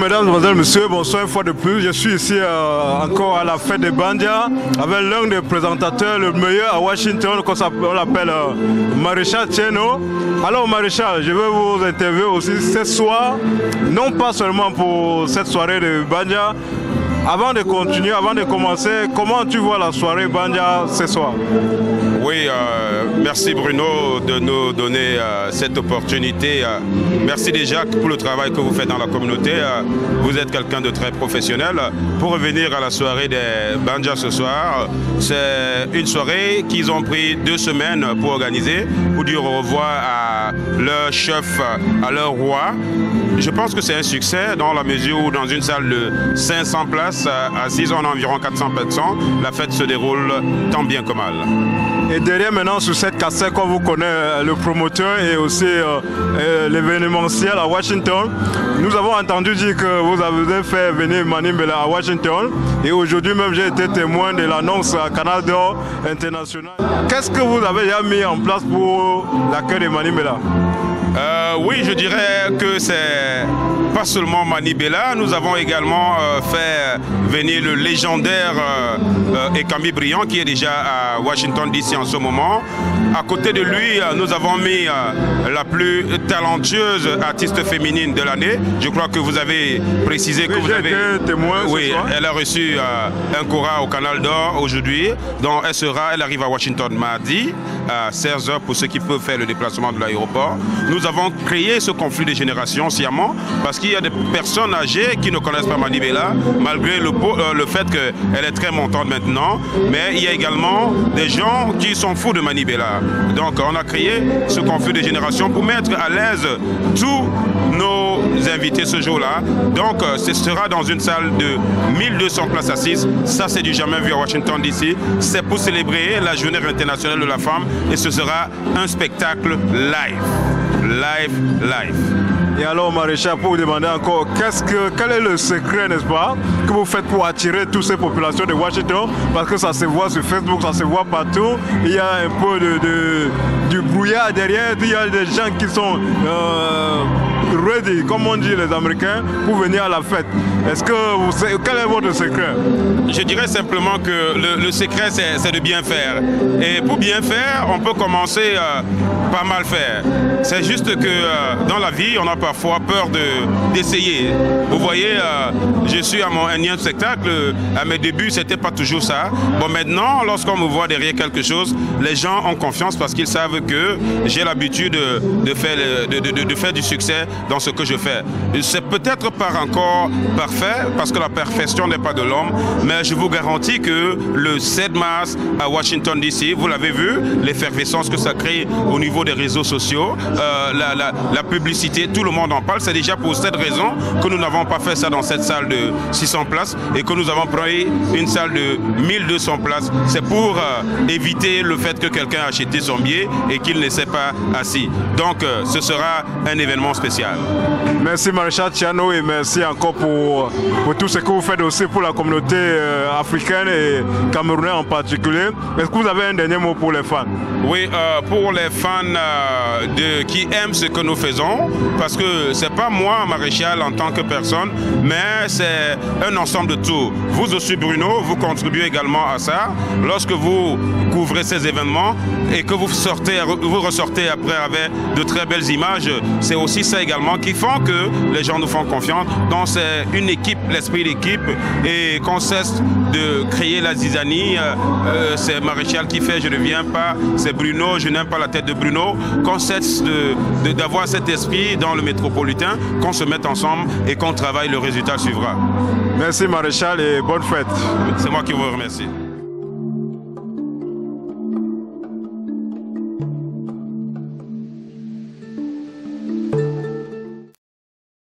mesdames, mesdemoiselles, messieurs, bonsoir une fois de plus. Je suis ici encore à la fête de Bandia avec l'un des présentateurs, le meilleur à Washington, on l'appelle Maréchal Tcherno. Alors Maréchal, je vais vous interviewer aussi ce soir, non pas seulement pour cette soirée de Bandia. Avant de continuer, avant de commencer, comment tu vois la soirée Bandia ce soir? Oui, merci Bruno de nous donner cette opportunité. Merci déjà pour le travail que vous faites dans la communauté. Vous êtes quelqu'un de très professionnel. Pour revenir à la soirée des Bandia ce soir, c'est une soirée qu'ils ont pris 2 semaines pour organiser, pour dire au revoir à leur chef, à leur roi. Je pense que c'est un succès dans la mesure où dans une salle de 500 places, assises en environ 400 personnes, la fête se déroule tant bien que mal. Et derrière maintenant sur cette cassette qu'on vous connaît, le promoteur et aussi l'événementiel à Washington, nous avons entendu dire que vous avez fait venir Mani Bella à Washington et aujourd'hui même j'ai été témoin de l'annonce à Canal d'Or International. Qu'est-ce que vous avez déjà mis en place pour l'accueil de Mani Bella? Oui, je dirais que c'est pas seulement Mani Bella, nous avons également fait venir le légendaire Ekami Brillant qui est déjà à Washington DC en ce moment. À côté de lui, nous avons mis la plus talentueuse artiste féminine de l'année. Je crois que vous avez précisé que vous avez été témoin. Oui, elle a reçu un Cora au Canal d'Or aujourd'hui. Donc elle arrive à Washington mardi à 16h pour ceux qui peuvent faire le déplacement de l'aéroport. Nous avons créé ce conflit de génération sciemment parce qu'il y a des personnes âgées qui ne connaissent pas Mani Bella malgré le fait qu'elle est très montante maintenant, mais il y a également des gens qui sont fous de Mani Bella. Donc on a créé ce conflit de génération pour mettre à l'aise tous nos invités ce jour-là. Donc ce sera dans une salle de 1200 places assises. Ça c'est du jamais vu à Washington DC. C'est pour célébrer la journée internationale de la femme et ce sera un spectacle live. Et alors Maréchal, pour vous demander encore, quel est le secret, n'est-ce pas, que vous faites pour attirer toutes ces populations de Washington? Parce que ça se voit sur Facebook, ça se voit partout. Il y a un peu du brouillard derrière, il y a des gens qui sont ready, comme on dit les Américains, pour venir à la fête. Quel est votre secret? Je dirais simplement que le secret, c'est de bien faire. Et pour bien faire, on peut commencer par mal faire. C'est juste que dans la vie, on a parfois peur d'essayer. Vous voyez, je suis à mon énième spectacle. À mes débuts, c'était pas toujours ça. Bon, maintenant, lorsqu'on me voit derrière quelque chose, les gens ont confiance parce qu'ils savent que j'ai l'habitude de faire du succès dans ce que je fais. C'est peut-être pas encore parfait parce que la perfection n'est pas de l'homme, mais je vous garantis que le 7 mars à Washington DC, vous l'avez vu, l'effervescence que ça crée au niveau des réseaux sociaux, la publicité, tout le monde en parle. C'est déjà pour cette raison que nous n'avons pas fait ça dans cette salle de 600 places et que nous avons pris une salle de 1200 places. C'est pour éviter le fait que quelqu'un a acheté son billet et qu'il ne s'est pas assis. Donc ce sera un événement spécial. Merci Maréchal Tcherno et merci encore pour tout ce que vous faites aussi pour la communauté africaine et camerounaise en particulier. Est-ce que vous avez un dernier mot pour les fans? Oui, pour les fans qui aiment ce que nous faisons, parce que c'est pas moi, Maréchal, en tant que personne, mais c'est un ensemble de tout. Vous aussi, Bruno, vous contribuez également à ça. Lorsque vous couvrez ces événements et que vous ressortez après avec de très belles images, c'est aussi ça également qui font que les gens nous font confiance. Donc c'est une équipe, l'esprit d'équipe, et qu'on cesse de créer la zizanie. C'est Maréchal qui fait, je ne viens pas, c'est Bruno, je n'aime pas la tête de Bruno. Qu'on cesse d'avoir cet esprit dans le métropolitain, qu'on se mette ensemble et qu'on travaille, le résultat suivra. Merci Maréchal et bonne fête. C'est moi qui vous remercie.